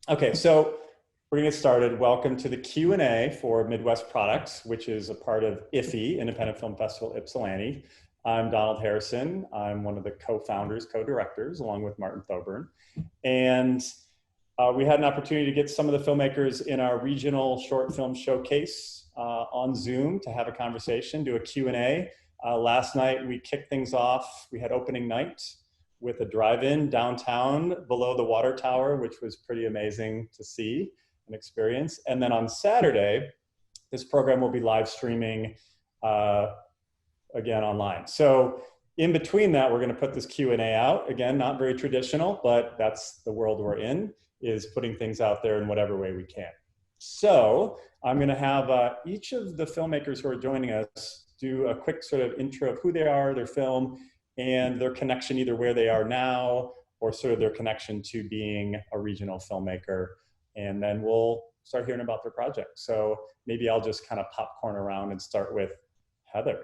Okay, so we're gonna get started. Welcome to the Q&A for Midwest Products, which is a part of iFFY, Independent Film Festival Ypsilanti. I'm Donald Harrison. I'm one of the co-founders, co-directors, along with Martin Thoburn. And we had an opportunity to get some of the filmmakers in our regional short film showcase on Zoom to have a conversation, do a Q&A. Last night we kicked things off. We had opening night with a drive-in downtown below the water tower, which was pretty amazing to see and experience. And then on Saturday, this program will be live streaming again online. So in between that, we're gonna put this Q&A out. Again, not very traditional, but that's the world we're in, is putting things out there in whatever way we can. So I'm gonna have each of the filmmakers who are joining us do a quick sort of intro of who they are, their film, and their connection, either where they are now or sort of their connection to being a regional filmmaker. And then we'll start hearing about their project. So maybe I'll just kind of popcorn around and start with Heather.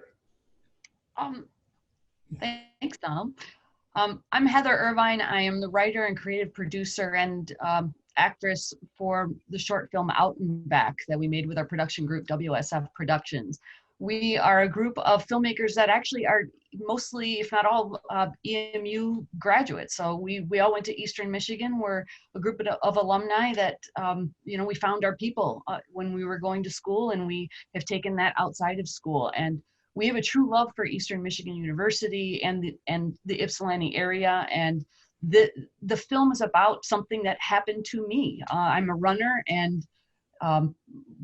Thanks, Donald. I'm Heather Irvine. I am the writer and creative producer and actress for the short film Out and Back that we made with our production group, WSF Productions. We are a group of filmmakers that actually are mostly, if not all, EMU graduates. So we all went to Eastern Michigan. We're a group of alumni that, we found our people when we were going to school, and we have taken that outside of school. And we have a true love for Eastern Michigan University and the Ypsilanti area. And the film is about something that happened to me. I'm a runner and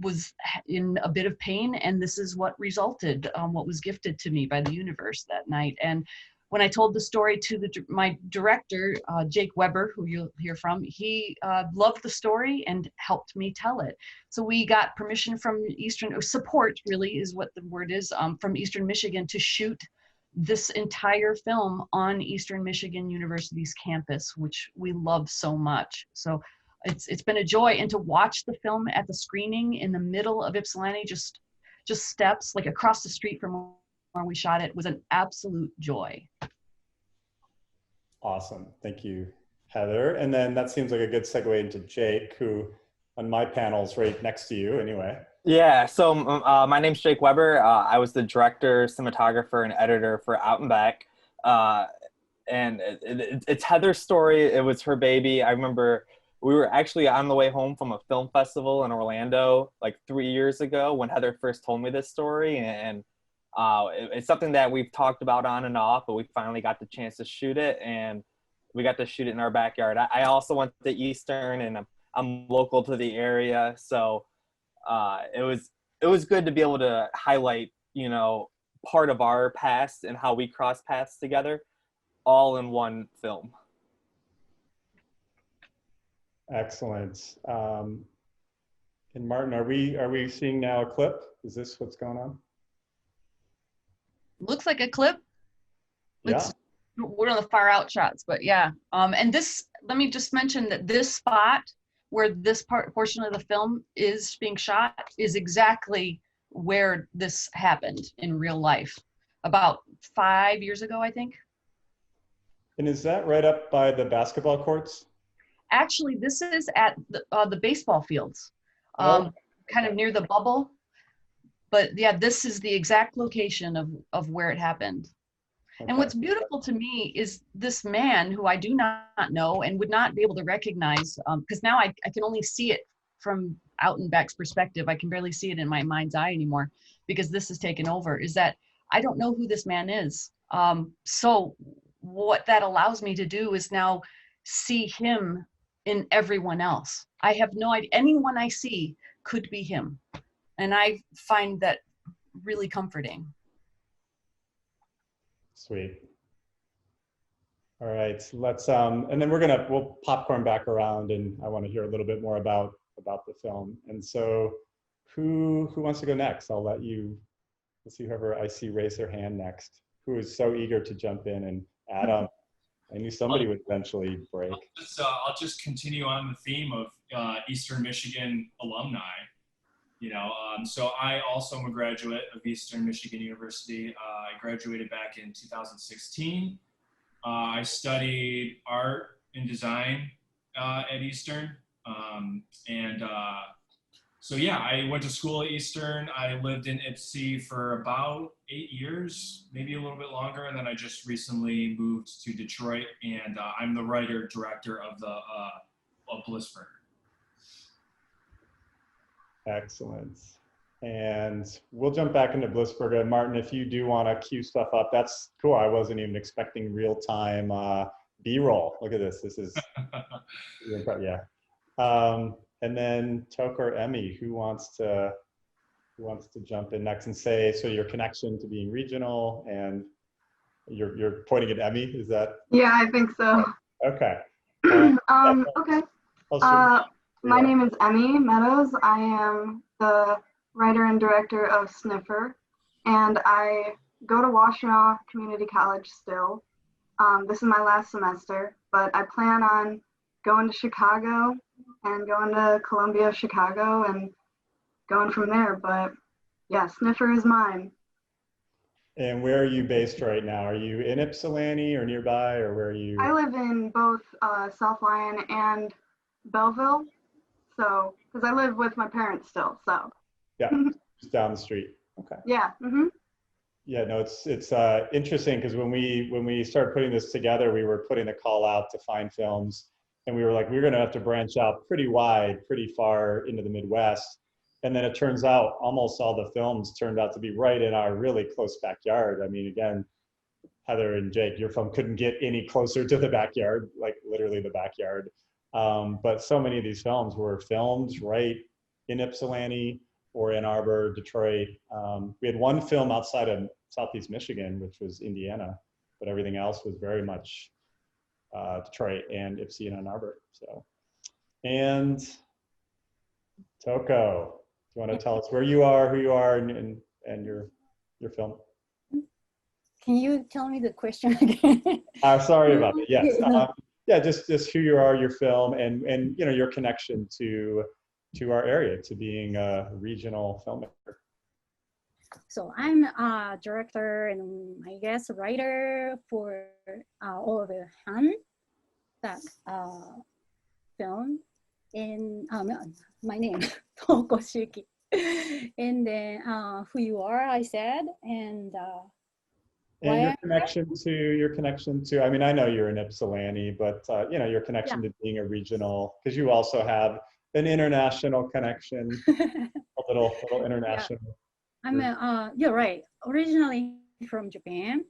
was in a bit of pain, and this is what resulted, what was gifted to me by the universe that night. And when I told the story to my director, Jake Weber, who you'll hear from, he loved the story and helped me tell it. So we got permission from support really is what the word is, from Eastern Michigan to shoot this entire film on Eastern Michigan University's campus, which we love so much. So it's been a joy, and to watch the film at the screening in the middle of Ypsilanti, just steps like across the street from where we shot it, was an absolute joy. Awesome, thank you, Heather. And then that seems like a good segue into Jake, who on my panel's right next to you anyway. Yeah, so my name's Jake Weber. I was the director, cinematographer, and editor for Out and Back. And it's Heather's story. It was her baby. I remember we were actually on the way home from a film festival in Orlando like 3 years ago when Heather first told me this story. And it's something that we've talked about on and off, but we finally got the chance to shoot it, and we got to shoot it in our backyard. I also went to Eastern, and I'm local to the area. So it was good to be able to highlight, part of our past and how we cross paths together all in one film. Excellent. And Martin, are we seeing now a clip? Is this what's going on? Looks like a clip. Yeah. We're on the far out shots, but yeah. And this, let me just mention that this spot where this portion of the film is being shot is exactly where this happened in real life about 5 years ago, I think. And is that right up by the basketball courts? Actually, this is at the baseball fields, kind of near the bubble. But yeah, this is the exact location of where it happened. Okay. And what's beautiful to me is this man who I do not know and would not be able to recognize, because now I can only see it from Out and Back's perspective. I can barely see it in my mind's eye anymore because this has taken over, is that I don't know who this man is. So what that allows me to do is now see him in everyone else. I have no idea. Anyone I see could be him. And I find that really comforting. Sweet. All right, let's, and then we'll popcorn back around, and I want to hear a little bit more about the film. And so who wants to go next? Let's see whoever I see raise their hand next. Who is so eager to jump in? And Adam, I knew somebody would eventually break. I'll just continue on the theme of Eastern Michigan alumni. So I also am a graduate of Eastern Michigan University. I graduated back in 2016. I studied art and design at Eastern. So yeah, I went to school at Eastern. I lived in Ypsi for about 8 years, maybe a little bit longer, and then I just recently moved to Detroit, and I'm the writer director of the of Bliss Burger. Excellent. And we'll jump back into Blissburger. And Martin, if you do want to cue stuff up, that's cool. I wasn't even expecting real-time B-roll. Look at this. This is, yeah. And then Toko or Emmy, who wants to jump in next and say, so your connection to being regional, and you're pointing at Emmy, is that? Yeah, I think so. Okay. Okay. My name is Emmy Meadows. I am the writer and director of Sniffer, and I go to Washtenaw Community College still. This is my last semester, but I plan on going to Chicago and going to Columbia, Chicago, and going from there. But yeah, Sniffer is mine. And where are you based right now? Are you in Ypsilanti or nearby, or where are you? I live in both South Lyon and Belleville, so because I live with my parents still, so. Yeah, just down the street. Okay. Yeah. Mm-hmm. Yeah, no, it's interesting because when we started putting this together, we were putting the call out to find films, and we were like, we're going to have to branch out pretty wide, pretty far into the Midwest. And then it turns out almost all the films turned out to be right in our really close backyard. I mean, again, Heather and Jake, your film couldn't get any closer to the backyard, like literally the backyard. But so many of these films were filmed right in Ypsilanti or Ann Arbor, Detroit. We had one film outside of Southeast Michigan, which was Indiana, but everything else was very much Detroit and Ypsi and Ann Arbor. So, and Toko, do you want to tell us where you are, who you are, and your film? Can you tell me the question again? Sorry about it. Yes. Yeah, just who you are, your film, and you know, your connection to our area, to being a regional filmmaker. So I'm a director and I guess a writer for all the Han, that film. And my name, Toko Shiiki. And then who you are, I said, and your connection to, I mean, I know you're in Ypsilanti, but you know, your connection to being a regional, because you also have an international connection, a little international. I'm you're right, originally from Japan.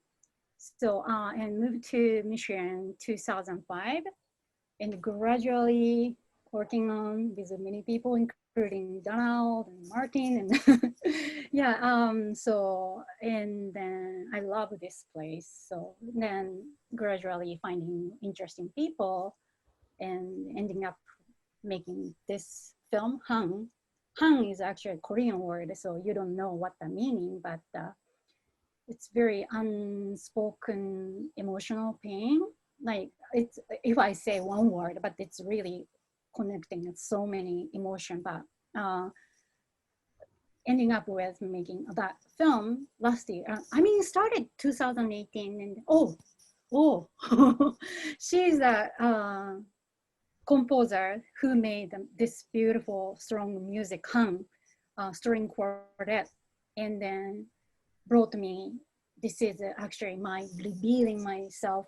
So and moved to Michigan 2005, and gradually working on with many people, including Donald and Martin, and yeah. So and then I love this place. So then gradually finding interesting people, and ending up making this film, Han. Han is actually a Korean word, so you don't know what the meaning, but it's very unspoken emotional pain. Like it's, if I say one word, but it's really connecting so many emotions. But ending up with making that film last year. I mean, it started 2018, and she's a composer who made this beautiful, strong music, Han, string quartet, and then brought me, this is actually my revealing myself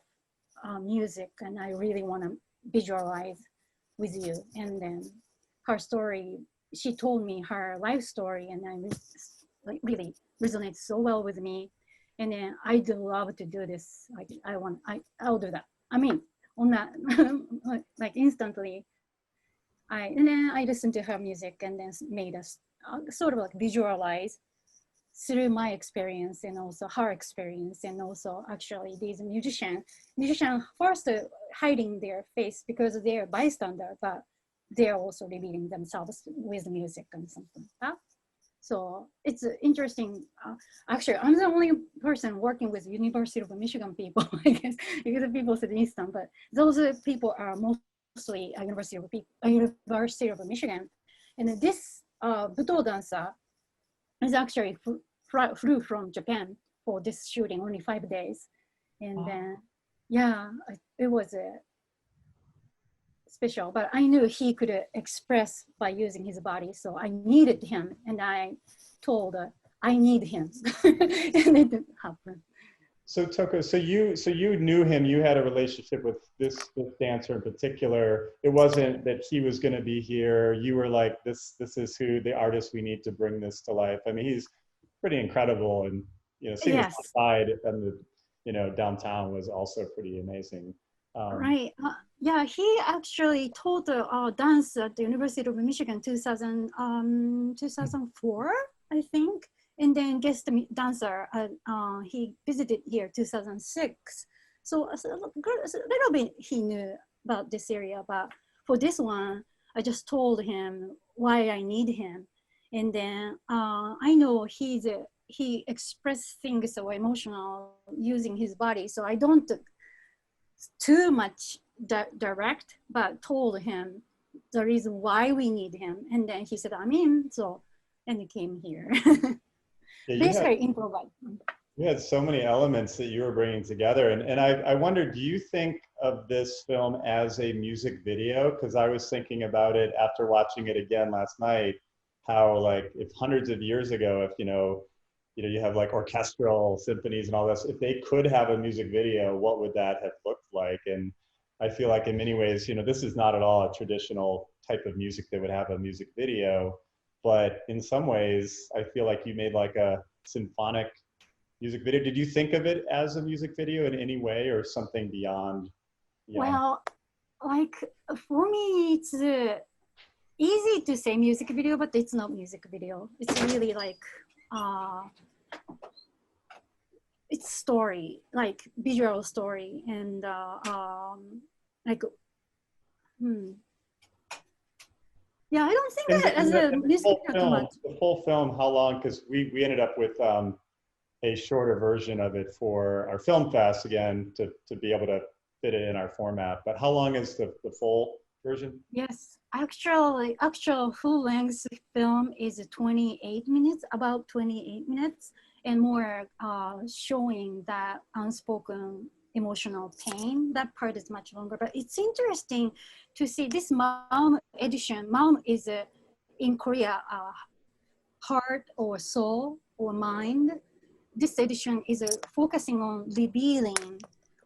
music, and I really want to visualize with you. And then her story, she told me her life story, and I really resonates so well with me. And then I'd love to do this. I'll do that. I mean, on that, like instantly. And then I listened to her music and then made us sort of like visualize through my experience and also her experience, and also actually these musicians first hiding their face because they're bystander, but they're also revealing themselves with music and something like that. So it's interesting. Actually, I'm the only person working with University of Michigan people, I guess, because the people said instant, but those people are mostly University of Michigan. And this Buto dancer is actually flew from Japan for this shooting, only 5 days. And then, yeah, it was special, but I knew he could express by using his body. So I needed him, and I told I need him, and it didn't happen. So Toko, so you knew him. You had a relationship with this dancer in particular. It wasn't that he was going to be here. You were like, this is who the artist we need to bring this to life. I mean, he's pretty incredible, and seeing Yes. this outside and the downtown was also pretty amazing. Right. Yeah, he actually taught dance at the University of Michigan 2004, I think. And then guest dancer, he visited here 2006. So a little bit he knew about this area, but for this one, I just told him why I need him. And then I know he expressed things so emotional using his body. So I don't too much direct, but told him the reason why we need him. And then he said, I'm in, and he came here. Yeah, Basically improvised. You had so many elements that you were bringing together. And I wonder, do you think of this film as a music video? Because I was thinking about it after watching it again last night, how like if hundreds of years ago, if you have like orchestral symphonies and all this, if they could have a music video, what would that have looked like? And I feel like in many ways, this is not at all a traditional type of music that would have a music video. But in some ways, I feel like you made like a symphonic music video. Did you think of it as a music video in any way, or something beyond? Well, like for me, it's easy to say music video, but it's not music video. It's really like, it's story, like visual story, and like, yeah, I don't think that as a music video too much. The full film, how long? Because we ended up with a shorter version of it for our film fest again to be able to fit it in our format. But how long is the full version? Yes, actual full-length film is 28 minutes, about 28 minutes, and more showing that unspoken emotional pain. That part is much longer, but it's interesting to see this Maum edition. Maum is in Korea, heart or soul or mind. This edition is focusing on revealing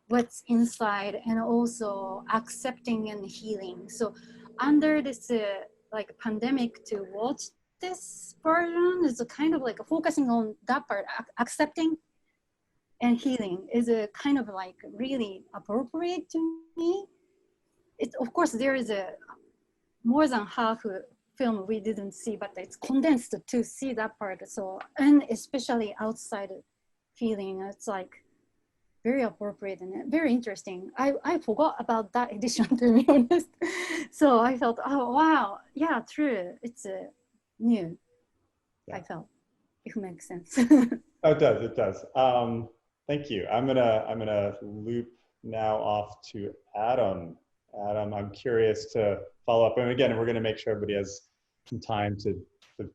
what's inside and also accepting and healing. So under this like pandemic, to watch this version is kind of like focusing on that part, accepting and healing is a kind of like really appropriate to me. It's, of course, there is a more than half film we didn't see, but it's condensed to see that part. So, and especially outside feeling, it's like very appropriate and very interesting. I forgot about that edition, to be honest. So I felt, oh wow, yeah, true. It's new. Yeah. I felt, if it makes sense. Oh, it does. Thank you. I'm gonna loop now off to Adam. Adam, I'm curious to follow up, and again, we're gonna make sure everybody has some time to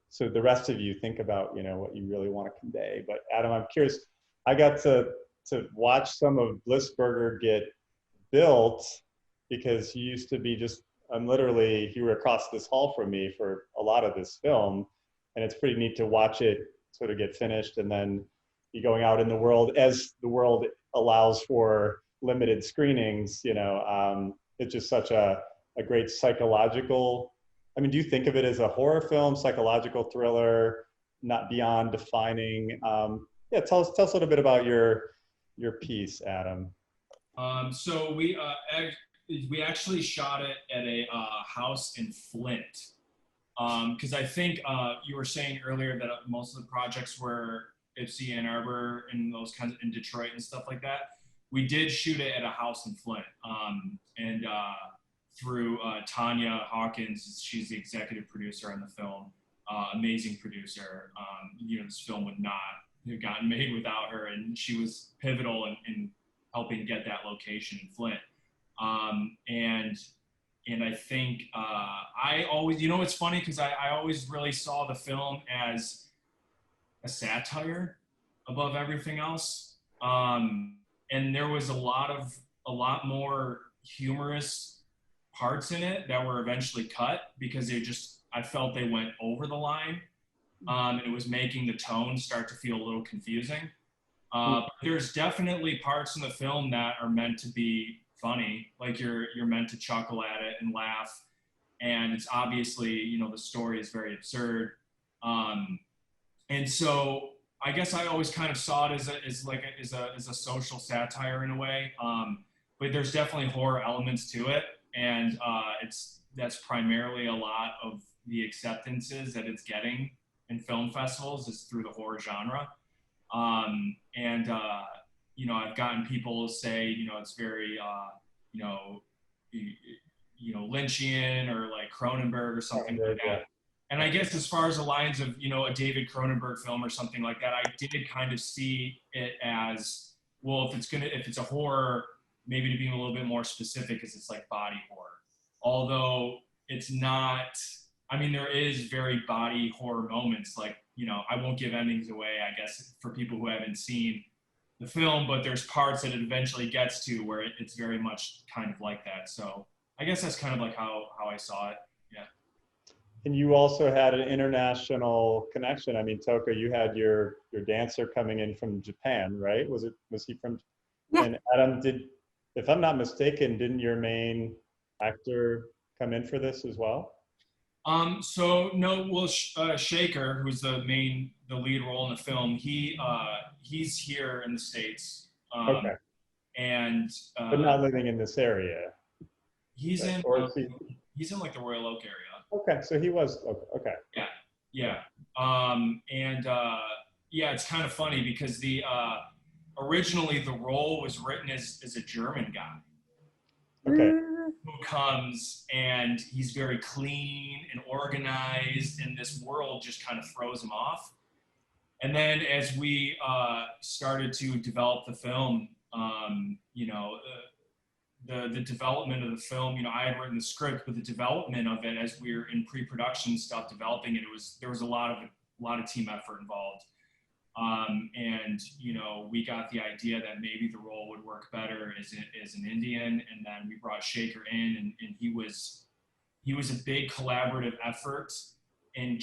so the rest of you think about what you really want to convey. But Adam, I'm curious. I got to watch some of Bliss Burger get built because you used to be literally, you were across this hall from me for a lot of this film, and it's pretty neat to watch it sort of get finished and then you going out in the world as the world allows for limited screenings. It's just such a great psychological, I mean, do you think of it as a horror film, psychological thriller, not beyond defining? Yeah, tell us a little bit about your piece, Adam. So we actually shot it at a house in Flint, because I think you were saying earlier that most of the projects were Ypsi, Ann Arbor, and those kinds of, in Detroit and stuff like that. We did shoot it at a house in Flint, and through Tanya Hawkins, she's the executive producer on the film, amazing producer. This film would not have gotten made without her, and she was pivotal in helping get that location in Flint. And I think I always, it's funny because I always really saw the film as a satire above everything else. And there was a lot more humorous parts in it that were eventually cut because I felt they went over the line. And it was making the tone start to feel a little confusing. There's definitely parts in the film that are meant to be funny, like you're meant to chuckle at it and laugh. And it's obviously, you know, the story is very absurd. And so I guess I always kind of saw it as a social satire in a way. But there's definitely horror elements to it. And that's primarily a lot of the acceptances that it's getting in film festivals is through the horror genre. You know, I've gotten people say, you know, it's very, you know, Lynchian or like Cronenberg or something like that. And I guess as far as the lines of, you know, a David Cronenberg film or something like that, I did kind of see it as, well, if it's a horror, maybe to be a little bit more specific because it's like body horror. Although it's not, I mean, there is very body horror moments. Like, you know, I won't give endings away, I guess, for people who haven't seen the film, but there's parts that it eventually gets to where it's very much kind of like that. So I guess that's kind of like how I saw it. Yeah. And you also had an international connection. I mean, Toko, you had your dancer coming in from Japan, right? Was he from? Yeah. And Adam, if I'm not mistaken, didn't your main actor come in for this as well? So no, well, Shaker, who's the lead role in the film, he's here in the States. Okay. And but not living in this area. He's in like the Royal Oak area. Okay, so he was okay. Yeah. Yeah, it's kind of funny because originally the role was written as a German guy. Okay. Who comes and he's very clean and organized, and this world just kind of throws him off. And then as we started to develop the film, you know, the development of the film, you know, I had written the script, but the development of it as we were in pre-production stuff, developing it, there was a lot of team effort involved. And, you know, we got the idea that maybe the role would work better as an Indian. And then we brought Shaker in and he was a big collaborative effort in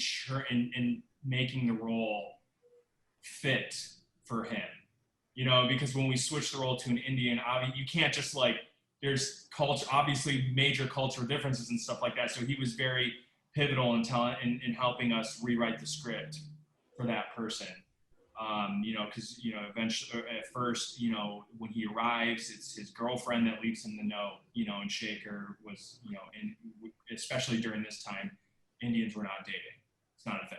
making the role fit for him, you know, because when we switched the role to an Indian, you can't just like, there's obviously major cultural differences and stuff like that. So he was very pivotal in helping us rewrite the script for that person. You know, because, you know, eventually, at first, you know, when he arrives, it's his girlfriend that leaves him the note, you know, and Shaker was, you know, especially during this time, Indians were not dating. It's not a thing.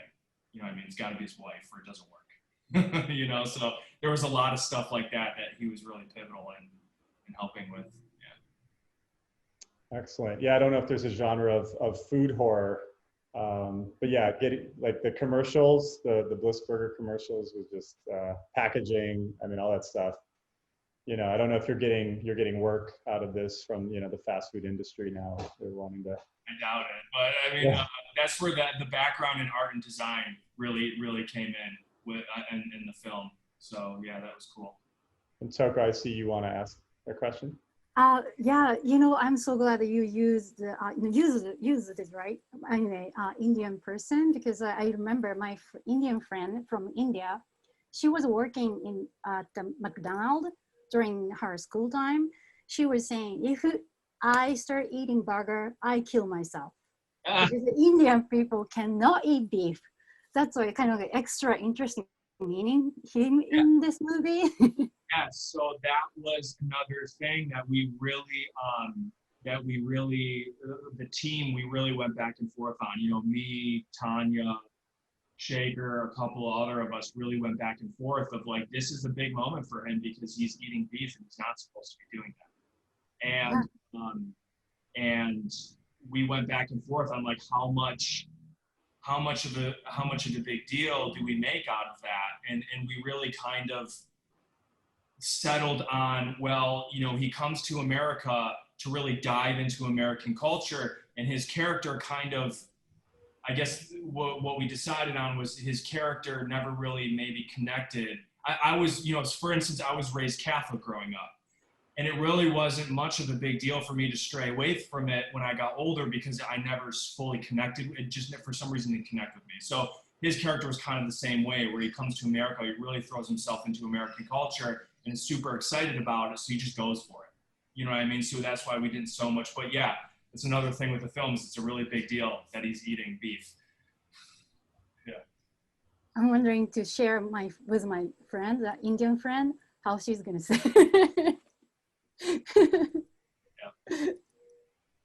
You know what I mean? It's got to be his wife or it doesn't work. You know, so there was a lot of stuff like that he was really pivotal in helping with. Yeah. Excellent. Yeah, I don't know if there's a genre of food horror. But yeah, getting like the commercials, the Bliss Burger commercials was just packaging. I mean, all that stuff. You know, I don't know if you're getting work out of this from, you know, the fast food industry now. They're wanting to. I doubt it, but I mean, that's where the background in art and design really came in in the film. So yeah, that was cool. And Toko, I see you want to ask a question. Yeah, you know, I'm so glad that you used it, right? Anyway, Indian person, because I remember my Indian friend from India, she was working at the McDonald's during her school time. She was saying, if I start eating burger, I kill myself. Because the Indian people cannot eat beef. That's why kind of an extra interesting meaning in this movie. Yeah, so that was another thing that we really, the team, we really went back and forth on. You know, me, Tanya, Shaker, a couple other of us really went back and forth of like, this is a big moment for him because he's eating beef and he's not supposed to be doing that. And we went back and forth on like how much of a big deal do we make out of that? And we really kind of settled on, well, you know, he comes to America to really dive into American culture, and his character kind of, I guess what we decided on was his character never really maybe connected. I was, you know, for instance, I was raised Catholic growing up. And it really wasn't much of a big deal for me to stray away from it when I got older because I never fully connected. It just, for some reason, didn't connect with me. So his character was kind of the same way, where he comes to America, he really throws himself into American culture and is super excited about it, so he just goes for it. You know what I mean? So that's why we didn't so much. But yeah, it's another thing with the films. It's a really big deal that he's eating beef. Yeah. I'm wondering to share with my friend, the Indian friend, how she's gonna say. Yeah.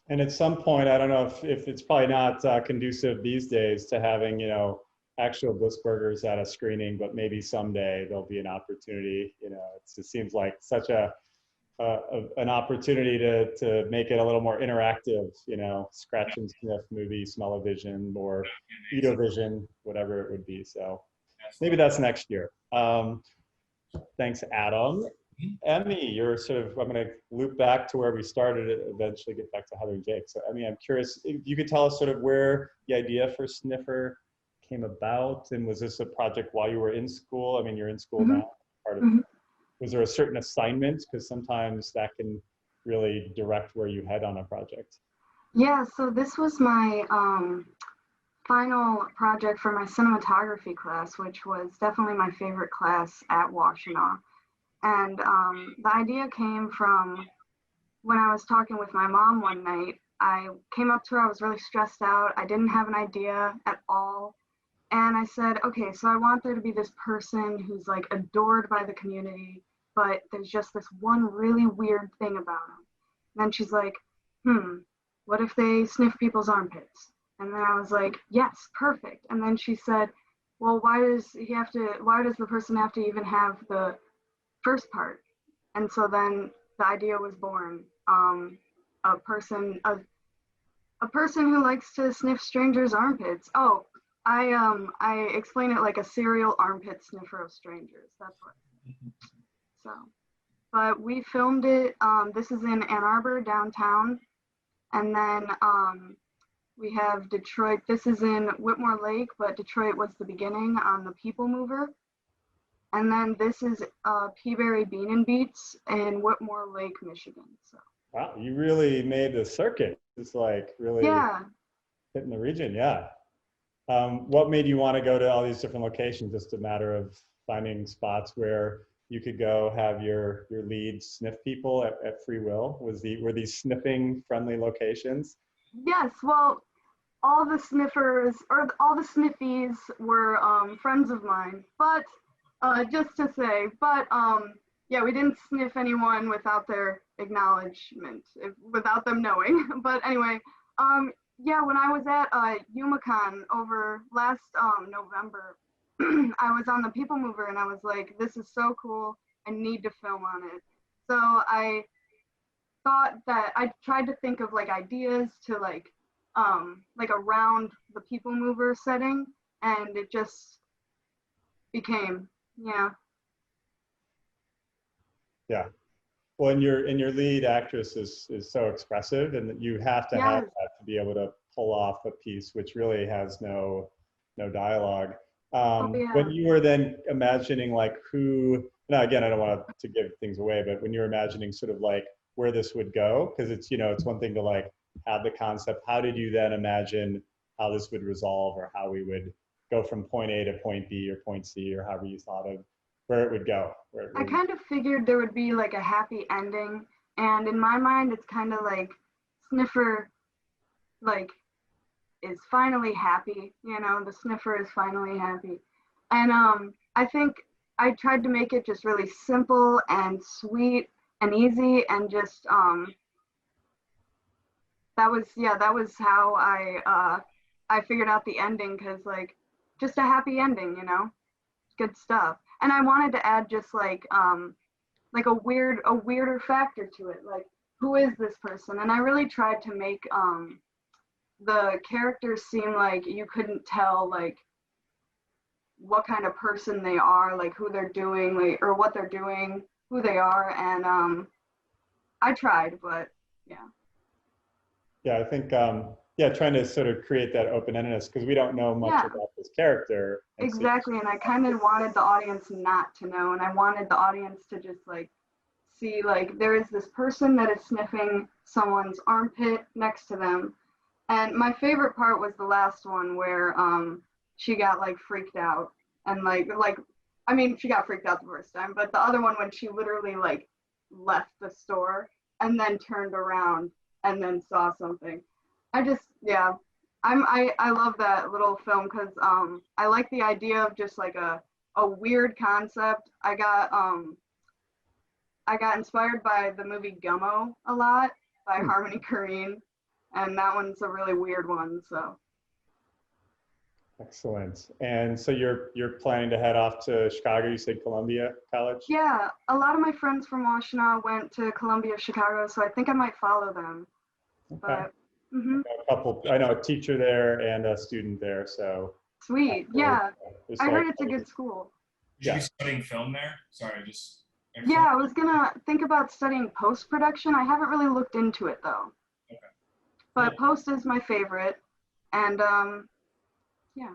And at some point, I don't know if it's probably not conducive these days to having, you know, actual Bliss burgers at a screening, but maybe someday there'll be an opportunity. You know, it seems like such an opportunity to make it a little more interactive, you know, scratch and sniff movie, smell-o-vision or eat-o-vision, whatever it would be. So maybe that's next year. Thanks, Adam. Emmy, you're sort of, I'm going to loop back to where we started, eventually get back to Heather and Jake. So Emmy, I'm curious if you could tell us sort of where the idea for Sniffer came about, and was this a project while you were in school? I mean, you're in school now. Part of, was there a certain assignment? Because sometimes that can really direct where you head on a project. Yeah, so this was my final project for my cinematography class, which was definitely my favorite class at Washtenaw. And the idea came from when I was talking with my mom one night. I came up to her, I was really stressed out. I didn't have an idea at all. And I said, okay, so I want there to be this person who's like adored by the community, but there's just this one really weird thing about him. And then she's like, what if they sniff people's armpits? And then I was like, yes, perfect. And then she said, well, why does the person have to even have the first part? And so then the idea was born. A person who likes to sniff strangers' armpits. Oh, I explain it like a serial armpit sniffer of strangers. That's what. So, but we filmed it. This is in Ann Arbor downtown, and then we have Detroit. This is in Whitmore Lake, but Detroit was the beginning on the People Mover. And then this is Peaberry Bean and Beats in Whitmore Lake, Michigan. So. Wow, you really made the circuit. It's like really hitting the region, yeah. What made you want to go to all these different locations? Just a matter of finding spots where you could go have your lead sniff people at free will? Were these sniffing friendly locations? Yes, well, all the sniffers or all the sniffies were friends of mine, but just to say, yeah, we didn't sniff anyone without their acknowledgement, without them knowing. But anyway, yeah, when I was at UMaCon over last November, I was on the People Mover and I was like, this is so cool, I need to film on it. So I thought that I tried to think of like ideas to like around the People Mover setting, and it just became, yeah. Yeah. Well, and your lead actress is so expressive, and that you have to have that to be able to pull off a piece which really has no dialogue. When you were then imagining like who, now again, I don't want to give things away, but when you're imagining sort of like where this would go, because it's, you know, it's one thing to like have the concept, how did you then imagine how this would resolve, or how we would go from point A to point B or point C, or however you thought of where it would go? I kind of figured there would be like a happy ending, and in my mind it's kind of like Sniffer like is finally happy, you know, the Sniffer is finally happy. And I think I tried to make it just really simple and sweet and easy, and just that was how I figured out the ending, because like just a happy ending, you know, good stuff. And I wanted to add just like a weirder factor to it, like who is this person? And I really tried to make the characters seem like you couldn't tell like what kind of person they are, like who they're doing, like, or what they're doing, who they are. And I tried, but yeah. Yeah, I think trying to sort of create that open-endedness, because we don't know much about this character. Exactly, and I kind of wanted the audience not to know, and I wanted the audience to just like see, like, there is this person that is sniffing someone's armpit next to them. And my favorite part was the last one where she got like freaked out and I mean, she got freaked out the first time, but the other one when she literally like left the store and then turned around and then saw something. Yeah, I love that little film because I like the idea of just like a weird concept. I got inspired by the movie Gummo a lot by Harmony Korine, and that one's a really weird one. So excellent. And so you're planning to head off to Chicago? You said Columbia College? Yeah, a lot of my friends from Washtenaw went to Columbia, Chicago, so I think I might follow them. Okay. But, I know a teacher there and a student there, so. Sweet, yeah. I heard it's a good school. Should you be studying film there? Sorry, just. Yeah, I was gonna think about studying post-production. I haven't really looked into it though. Okay. But post is my favorite, and yeah.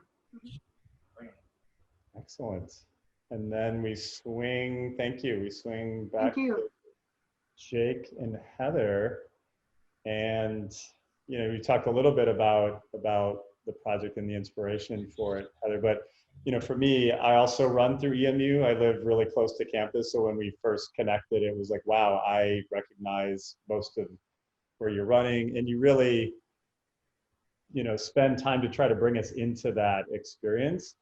Excellent. And then we swing, thank you. We swing back to Jake and Heather. And, you know, we talked a little bit about the project and the inspiration for it, Heather, but, you know, for me, I also run through EMU. I live really close to campus. So when we first connected, it was like, wow, I recognize most of where you're running, and you really, you know, spend time to try to bring us into that experience.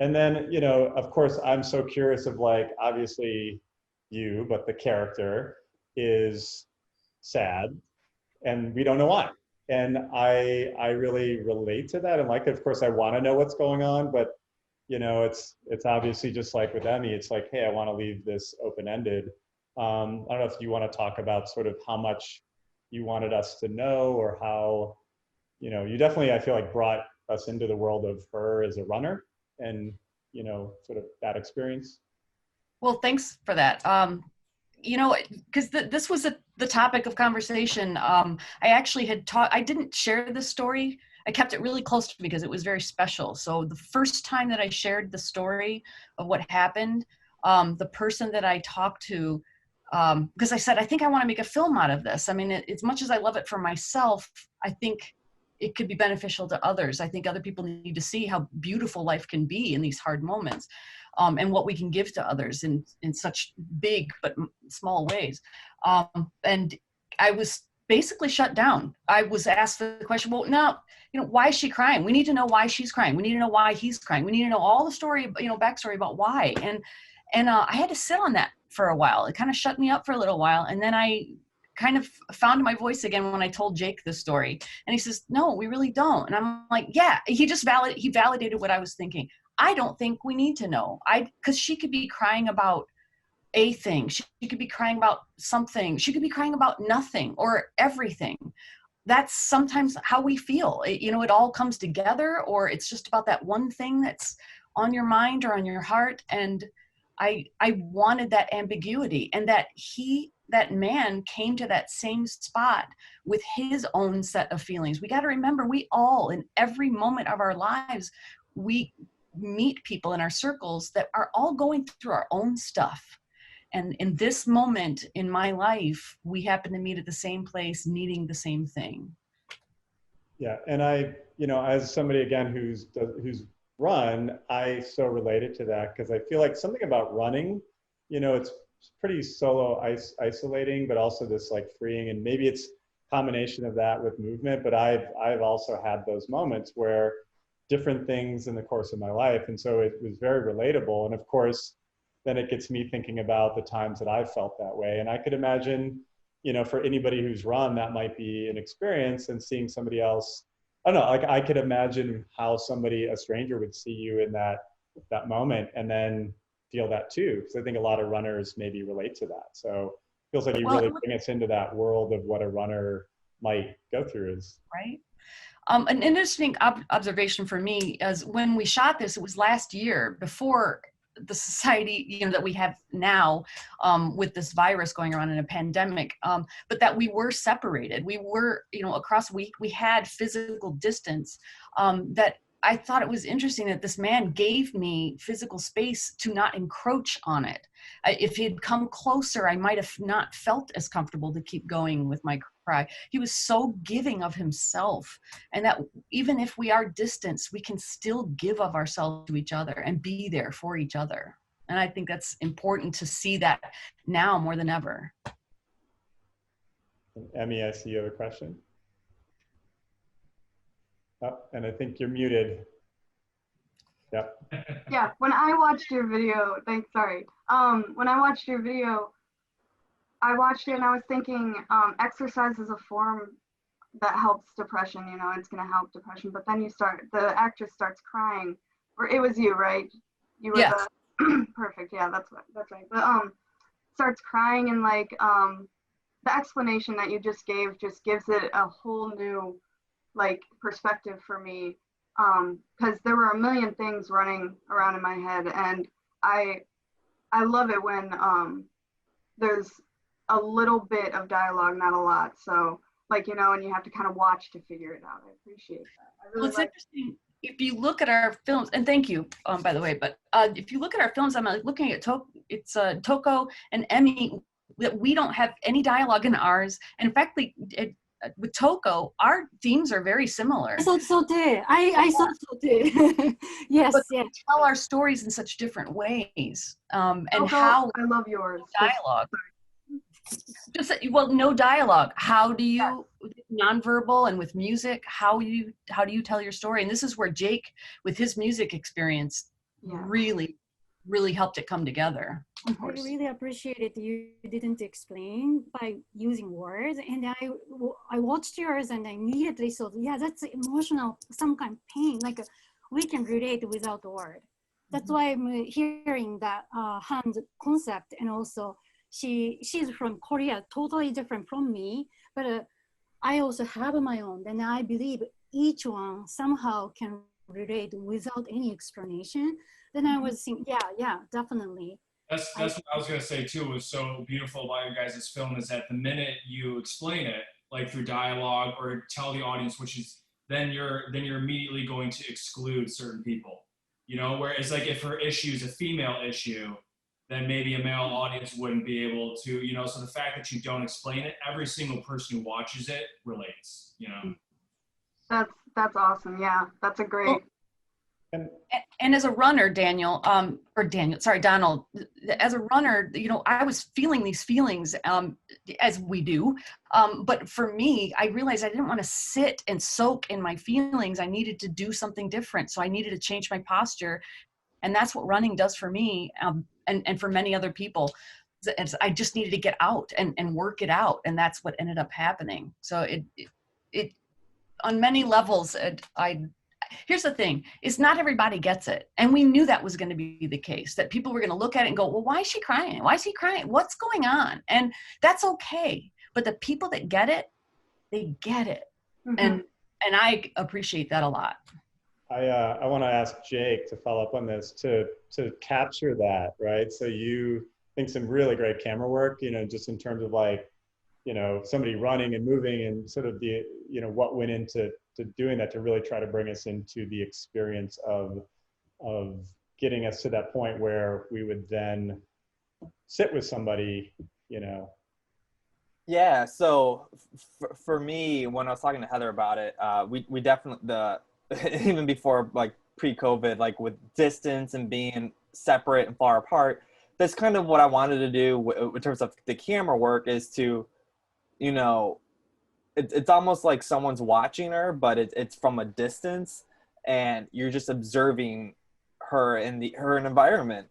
And then, you know, of course, I'm so curious of like, obviously you, but the character is sad and we don't know why. And I really relate to that. And like, of course, I want to know what's going on, but you know, it's obviously just like with Emmy, it's like, hey, I want to leave this open-ended. I don't know if you want to talk about sort of how much you wanted us to know, or how, you know, you definitely, I feel like, brought us into the world of her as a runner and, you know, sort of that experience. Well, thanks for that. You know, because this was the topic of conversation. I actually had I didn't share this story. I kept it really close to me because it was very special. So the first time that I shared the story of what happened, the person that I talked to, because I said, I think I want to make a film out of this. I mean, as much as I love it for myself, I think it could be beneficial to others. I think other people need to see how beautiful life can be in these hard moments, and what we can give to others in such big but small ways. And I was basically shut down. I was asked the question, well, now, you know, why is she crying? We need to know why she's crying. We need to know why he's crying. We need to know all the story, you know, backstory about why. And I had to sit on that for a while. It kind of shut me up for a little while. And then I kind of found my voice again when I told Jake the story. And he says, no, we really don't. And I'm like, yeah, he validated what I was thinking. I don't think we need to know. Because she could be crying about a thing. She could be crying about something. She could be crying about nothing or everything. That's sometimes how we feel. You know, it all comes together, or it's just about that one thing that's on your mind or on your heart. And I wanted that ambiguity, and that man came to that same spot with his own set of feelings. We got to remember, we all, in every moment of our lives, we meet people in our circles that are all going through our own stuff. And in this moment in my life, we happen to meet at the same place, needing the same thing. Yeah, and I, you know, as somebody again who's run, I so related to that, because I feel like something about running, you know, it's pretty solo isolating, but also this like freeing, and maybe it's a combination of that with movement. But I've also had those moments where different things in the course of my life, and so it was very relatable. And of course, then it gets me thinking about the times that I've felt that way. And I could imagine, you know, for anybody who's run, that might be an experience, and seeing somebody else, I don't know, like I could imagine how a stranger would see you in that moment and then feel that too. Because I think a lot of runners maybe relate to that. So it feels like you really bring us into that world of what a runner might go through is. Right. An interesting observation for me is when we shot this, it was last year, before the society, you know, that we have now, with this virus going around in a pandemic, but that we were separated. We were, you know, across a week, we had physical distance, that I thought it was interesting that this man gave me physical space to not encroach on it. If he'd come closer, I might have not felt as comfortable to keep going with my cry. He was so giving of himself, and that even if we are distanced, we can still give of ourselves to each other and be there for each other. And I think that's important to see that now more than ever. Emmy, I see you have a question. Oh, and I think you're muted. Yep. Yeah, when I watched your video, sorry. When I watched your video, I watched it and I was thinking exercise is a form that helps depression, you know, it's gonna help depression, but then the actress starts crying, or it was you, right? You were Yes. Perfect, yeah, that's right. But starts crying, and like the explanation that you just gave just gives it a whole new like perspective for me, because there were a million things running around in my head, and I love it when there's a little bit of dialogue, not a lot, so like, you know, and you have to kind of watch to figure it out. I appreciate that. I really Well, it's interesting. If you look at our films, and thank you, by the way, but if you look at our films, I'm looking at Toko and Emmy, that we don't have any dialogue in ours. And in fact, with Toko, our themes are very similar. I thought so too. I thought so too. Yes, But yes. we tell our stories in such different ways. And Toko, how I love yours. dialogue. Well, no dialogue. How do you, nonverbal and with music, how do you tell your story? And this is where Jake, with his music experience, really helped it come together. Of I course. really appreciated you didn't explain by using words, and I watched yours and I immediately thought, yeah, that's emotional, some kind of pain, like we can relate without the word. That's why I'm hearing that hand concept, and also she's from Korea, totally different from me, but I also have my own, and I believe each one somehow can relate without any explanation. Then I was thinking, yeah, definitely. That's what I was gonna say too. Was so beautiful about your guys' film is that the minute you explain it, like through dialogue or tell the audience, which is then you're immediately going to exclude certain people. You know, whereas like if her issue is a female issue, then maybe a male audience wouldn't be able to, you know. So the fact that you don't explain it, every single person who watches it relates. You know. That's awesome. Yeah, that's a great. And as a runner, Donald, as a runner, you know, I was feeling these feelings, as we do. But for me, I realized I didn't want to sit and soak in my feelings. I needed to do something different. So I needed to change my posture. And that's what running does for me, and for many other people. I just needed to get out and work it out. And that's what ended up happening. So it on many levels, here's the thing, is not everybody gets it. And we knew that was going to be the case, that people were going to look at it and go, well, why is she crying? Why is he crying? What's going on? And that's okay. But the people that get it, they get it. Mm-hmm. And I appreciate that a lot. I want to ask Jake to follow up on this, to capture that, right? So you think some really great camera work, you know, just in terms of like, you know, somebody running and moving and sort of the, you know, what went into doing that to really try to bring us into the experience of getting us to that point where we would then sit with somebody, you know. Yeah, so for me, when I was talking to Heather about it, we definitely, even before like pre-COVID, like with distance and being separate and far apart, that's kind of what I wanted to do in terms of the camera work, is to, you know, it's almost like someone's watching her, but it's from a distance, and you're just observing her in her environment.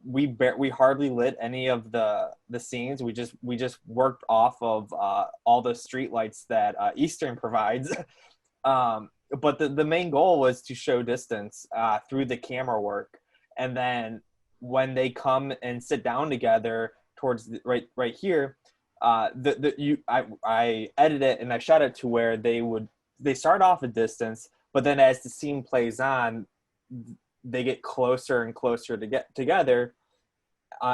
We hardly lit any of the scenes. We just worked off of all the street lights that Eastern provides. But the main goal was to show distance through the camera work, and then when they come and sit down together towards right here. I edit it and I shot it to where they start off a distance, but then as the scene plays on, they get closer and closer to get together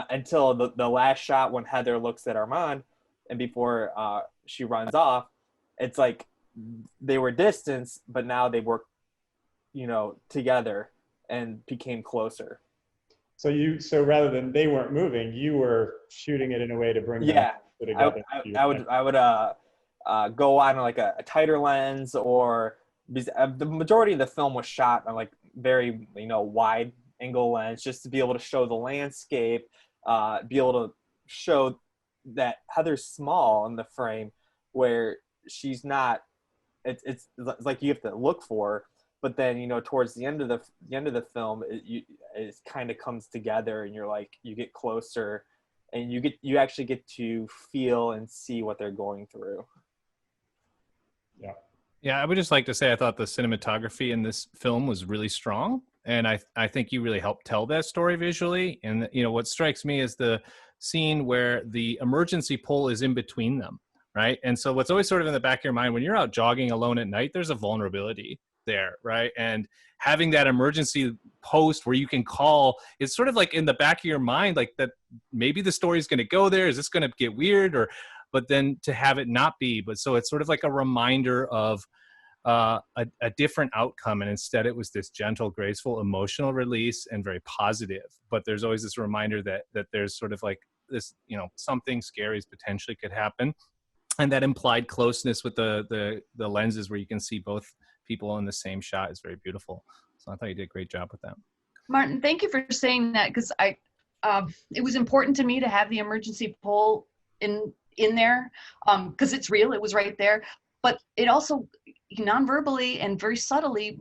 until the last shot when Heather looks at Armand and before she runs off. It's like they were distanced, but now they work, you know, together and became closer. So rather than they weren't moving, you were shooting it in a way to bring them together. I would go on like a tighter lens, or because the majority of the film was shot on like very, you know, wide angle lens, just to be able to show the landscape, be able to show that Heather's small in the frame, where she's not. It's like you have to look for her, but then, you know, towards the end of the film, it kind of comes together, and you're like, you get closer, and you actually get to feel and see what they're going through. Yeah, I would just like to say I thought the cinematography in this film was really strong, and I think you really helped tell that story visually. And, you know, what strikes me is the scene where the emergency pole is in between them, right? And so what's always sort of in the back of your mind when you're out jogging alone at night, there's a vulnerability there, right? And having that emergency post where you can call, it's sort of like in the back of your mind, like that maybe the story's going to go there. Is this going to get weird? But then to have it not be, but so it's sort of like a reminder of a different outcome. And instead it was this gentle, graceful, emotional release and very positive. But there's always this reminder that there's sort of like this, you know, something scary potentially could happen. And that implied closeness with the lenses where you can see both people in the same shot is very beautiful. So I thought you did a great job with that. Martin, thank you for saying that, because it was important to me to have the emergency pole in there, because it's real, it was right there. But it also non-verbally and very subtly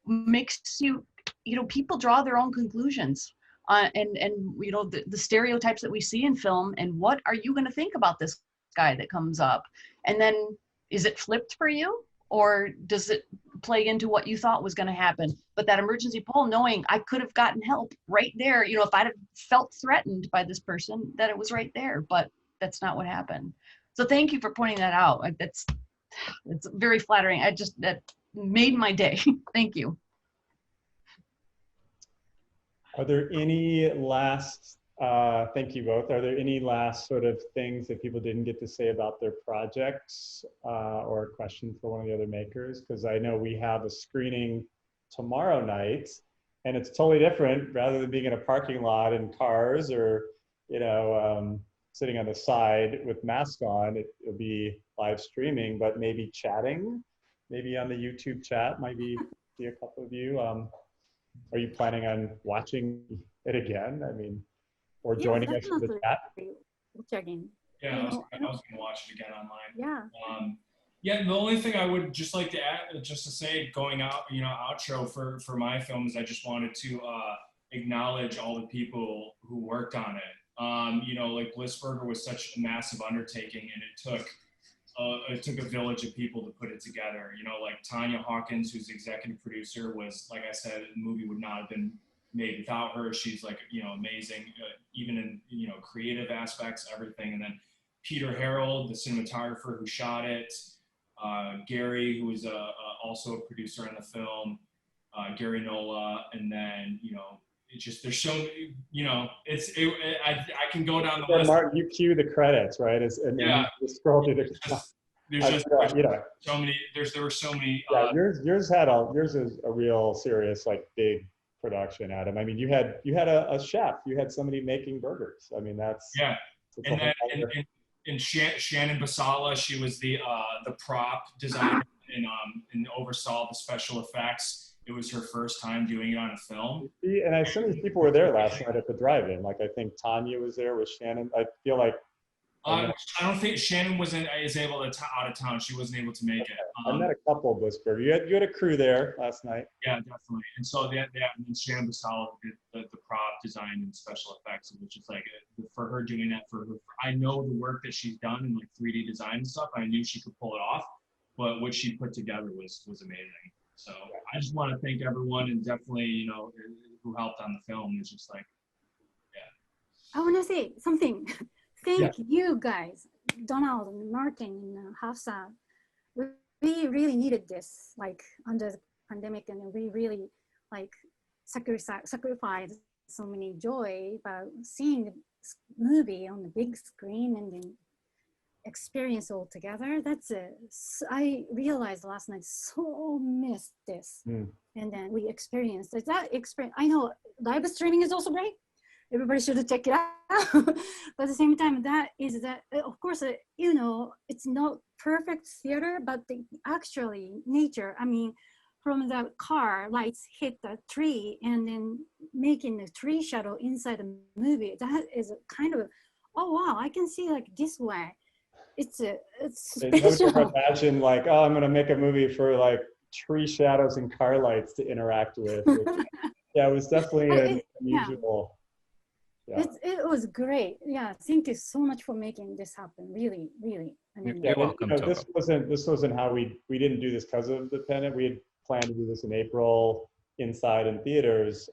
makes you know, people draw their own conclusions. And you know, the stereotypes that we see in film, and what are you going to think about this guy that comes up? And then is it flipped for you, or does it play into what you thought was going to happen? But that emergency pole, knowing I could have gotten help right there, you know, if I'd have felt threatened by this person, that it was right there, but that's not what happened. So thank you for pointing that out. It's very flattering. That made my day. Thank you. Are there any last, thank you both. Are there any last sort of things that people didn't get to say about their projects, or a question for one of the other makers? Because I know we have a screening tomorrow night, and it's totally different. Rather than being in a parking lot in cars, or, you know, sitting on the side with mask on, it'll be live streaming, but maybe chatting, maybe on the YouTube chat, might be a couple of you. Are you planning on watching it again? I mean, or joining us in the chat? Yeah, I was going to watch it again online. Yeah. Yeah, the only thing I would just like to add, just to say, going out, you know, outro for my film, is I just wanted to acknowledge all the people who worked on it. You know, like Bliss Burger was such a massive undertaking, and it took a village of people to put it together. You know, like Tanya Hawkins, who's the executive producer, was, like I said, the movie would not have been made without her. She's like, you know, amazing, even in, you know, creative aspects, everything. And then Peter Harold, the cinematographer who shot it, Gary, who was also a producer on the film, Gary Nola, and then, you know, it's just, there's so, you know, I can go down the list. Martin, you cue the credits, right? Yeah. You scroll through the. There's so many. There were so many. Yeah, yours is a real serious, like, big production, Adam. I mean, you had a chef, you had somebody making burgers. I mean, that's and then Shannon Basala, she was the prop designer and oversaw the special effects. It was her first time doing it on a film. And some of these people were there last night at the drive-in. Like, I think Tanya was there with Shannon. I feel like. I don't think Shannon is able to out of town. She wasn't able to make it. I met a couple of Blissburger. You had a crew there last night. Yeah, definitely. And so and Shannon Basala did the prop design and special effects, which is like, for her doing that I know the work that she's done in like 3D design and stuff. I knew she could pull it off, but what she put together was amazing. So I just want to thank everyone, and definitely, you know, who helped on the film. It's just like, I want to say something. Thank you guys, Donald and Martin and Hafsa. We really needed this, like, under the pandemic, and we really, like, sacrificed so many joy about seeing the movie on the big screen, and then experience all together. That's it. I realized last night, so missed this. And then we experienced that experience. I know live streaming is also great. Everybody should check it out. But at the same time, of course, you know, it's not perfect theater, but actually nature, I mean, from the car, lights hit the tree and then making the tree shadow inside the movie, that is a kind of, oh wow, I can see like this way. It's special. Never imagine like, oh, I'm gonna make a movie for like tree shadows and car lights to interact with. Yeah, it was definitely unusual. Yeah. It was great. Yeah, thank you so much for making this happen. Really, really. I mean, You're welcome. You know, this wasn't how we didn't do this because of the pandemic. We had planned to do this in April inside in theaters.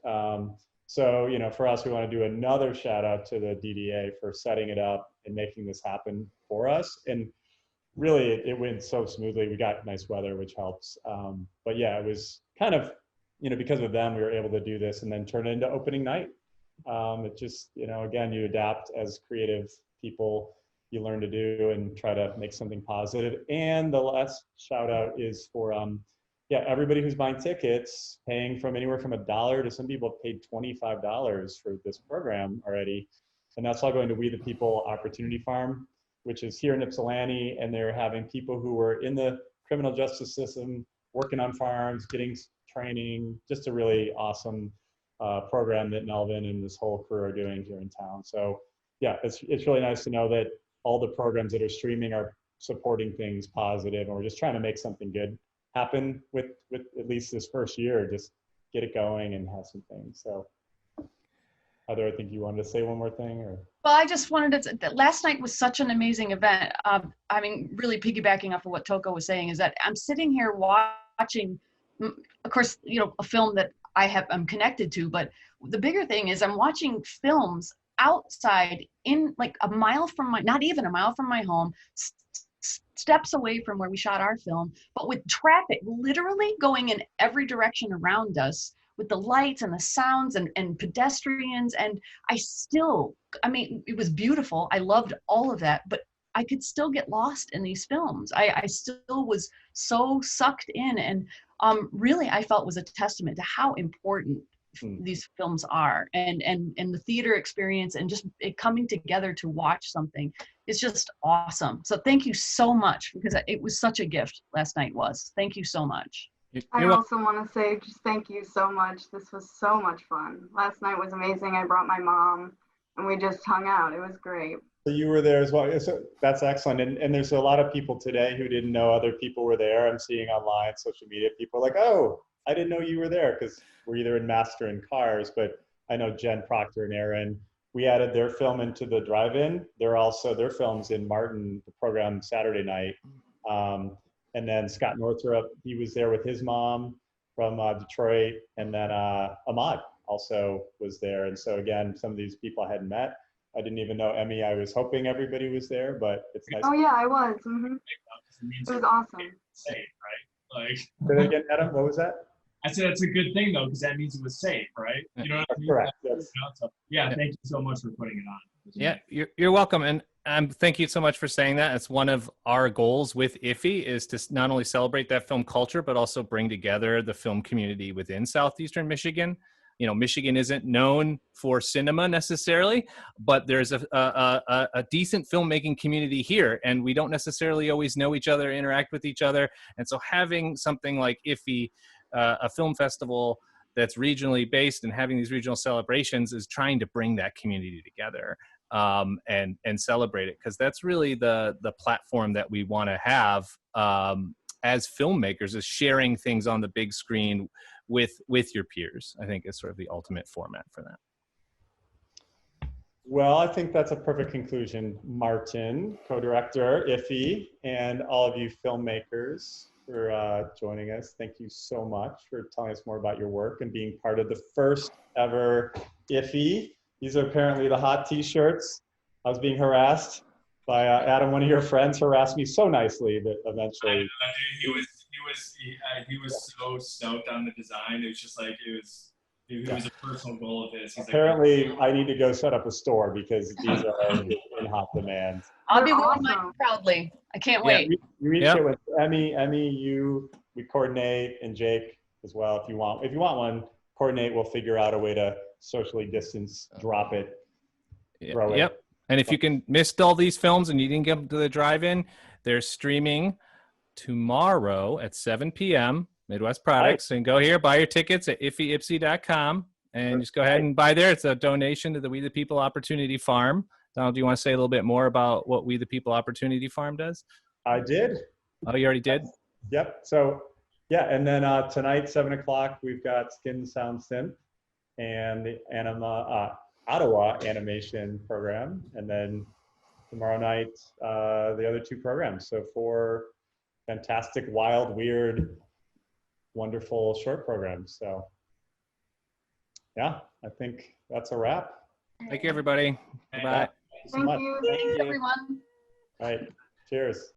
So, you know, for us, we want to do another shout out to the DDA for setting it up and making this happen for us. And really, it went so smoothly. We got nice weather, which helps. But yeah, it was kind of, you know, because of them, we were able to do this and then turn it into opening night. It just, you know, again, you adapt as creative people, you learn to do and try to make something positive. And the last shout out is for, yeah, everybody who's buying tickets, paying from anywhere from $1 to some people have paid $25 for this program already. And that's all going to We the People Opportunity Farm, which is here in Ypsilanti. And they're having people who were in the criminal justice system, working on farms, getting training, just a really awesome program that Melvin and this whole crew are doing here in town. So yeah, it's really nice to know that all the programs that are streaming are supporting things positive, and we're just trying to make something good happen with at least this first year, just get it going and have some things. So Heather, I think you wanted to say one more thing, or? Well, I just wanted to, last night was such an amazing event. I mean, really piggybacking off of what Toko was saying is that I'm sitting here watching, of course, you know, a film that I'm connected to, but the bigger thing is I'm watching films outside in like a mile from not even a mile from my home, steps away from where we shot our film, but with traffic literally going in every direction around us, with the lights and the sounds and pedestrians. And I mean, it was beautiful. I loved all of that, but I could still get lost in these films. I still was so sucked in, and really I felt was a testament to how important these films are, and the theater experience, and just it coming together to watch something is just awesome. So thank you so much, because it was such a gift last night was. Thank you so much. I also want to say just thank you so much. This was so much fun. Last night was amazing. I brought my mom and we just hung out. It was great. So you were there as well. So that's excellent. And there's a lot of people today who didn't know other people were there. I'm seeing online, social media, people are like, oh, I didn't know you were there, because we're either in Master and Cars, but I know Jen Proctor and Aaron, we added their film into the drive-in. Their film's in Martin, the program Saturday night. And then Scott Northrup, he was there with his mom from Detroit. And then Ahmad also was there. And so again, some of these people I hadn't met. I didn't even know Emmy. I was hoping everybody was there, but it's nice. Oh yeah, I was. It was awesome. Safe, right? Like. Say that again, Adam. What was that? I said that's a good thing though, because that means it was safe, right? You know what I mean? Correct. Yes. Yeah, thank you so much for putting it on. Yeah, you're welcome. And thank you so much for saying that. It's one of our goals with iFFY is to not only celebrate that film culture, but also bring together the film community within Southeastern Michigan. You know, Michigan isn't known for cinema necessarily, but there's a decent filmmaking community here, and we don't necessarily always know each other, interact with each other. And so having something like iFFY, a film festival that's regionally based and having these regional celebrations, is trying to bring that community together and celebrate it, because that's really the platform that we want to have as filmmakers, is sharing things on the big screen with your peers. I think is sort of the ultimate format for that. Well, I think that's a perfect conclusion. Martin, co-director, iFFY, and all of you filmmakers for joining us. Thank you so much for telling us more about your work and being part of the first ever iFFY. These are apparently the hot t-shirts. I was being harassed by Adam, one of your friends, harassed me so nicely that eventually. He was so stoked on the design. It was just like, it was It was a personal goal of his. He's Apparently, like, I need to go set up a store because these are in hot demand. I'll be They're wearing mine awesome. proudly. I can't Yeah. wait. You each Yep. get with Emmy. Emmy, we coordinate, and Jake as well. If you want one, coordinate. We'll figure out a way to socially distance, drop it, throw it. Yep. And if you can missed all these films and you didn't get them to the drive-in, they're streaming tomorrow at 7 p.m. Midwest Products. And go here, buy your tickets at iffyipsy.com, and just go ahead and buy there. It's a donation to the We the People Opportunity Farm. Donald, do you want to say a little bit more about what We the People Opportunity Farm does? I did. Oh, you already did? Yep. So, yeah, and then tonight, 7 o'clock, we've got Skin, Sound, Synth and the Ottawa animation program. And then tomorrow night, the other two programs. So 4 fantastic, wild, weird, wonderful short programs. So, yeah, I think that's a wrap. Thank you, everybody. Bye. Thank you so much. Thank you. Thank you. Everyone. All right. Cheers.